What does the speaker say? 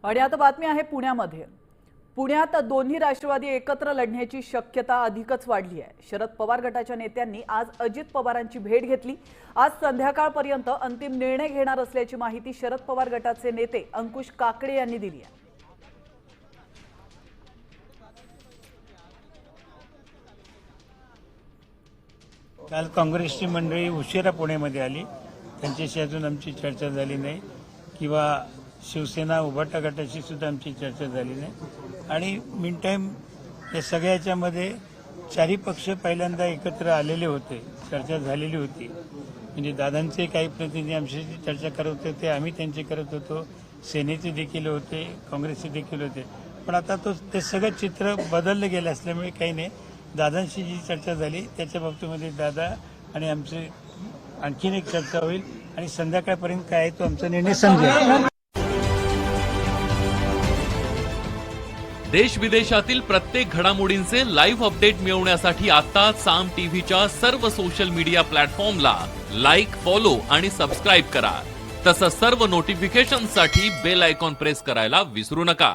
आणि आता बातमी आहे पुण्यामध्ये। पुण्यात दोन्ही राष्ट्रवादी एकत्र लढण्याची शक्यता अधिकच वाढली आहे। शरद पवार गटाच्या नेत्यांनी आज अजित पवारांची भेट घेतली। आज संध्याकाळपर्यंत अंतिम निर्णय घेणार असल्याची माहिती शरद पवार गटाचे नेते अंकुश काकडे यांनी दिली आहे। काल काँग्रेसची मंडळी उशिरा पुण्यामध्ये आली, त्यांच्याशी अजून आमची चर्चा झाली नाही किंवा शिवसेना उभाटा गटाशी सुद्धा आमची चर्चा झाली नाही। आणि मीन टाईम या सगळ्याच्यामध्ये चारही पक्ष पहिल्यांदा एकत्र आलेले होते, चर्चा झालेली होती। म्हणजे दादांचे काही प्रतिनिधी आमच्याशी चर्चा करत होते, आम्ही त्यांचे करत होतो, सेनेचे देखील होते, काँग्रेसचे देखील होते। पण आता ते सगळं चित्र बदललं गेलं असल्यामुळे काही नाही। दादांशी जी चर्चा झाली त्याच्या बाबतीमध्ये दादा आणि आमचे आणखीन एक चर्चा होईल आणि संध्याकाळपर्यंत काय आहे तो आमचा निर्णय समजेल। देश विदेशातील प्रत्येक घडामोडींचे लाईव्ह अपडेट मिळवण्यासाठी आता साम टीव्हीच्या सर्व सोशल मीडिया प्लॅटफॉर्मला लाईक, फॉलो आणि सबस्क्राईब करा। तसंच सर्व नोटिफिकेशनसाठी बेल आयकॉन प्रेस करायला विसरू नका।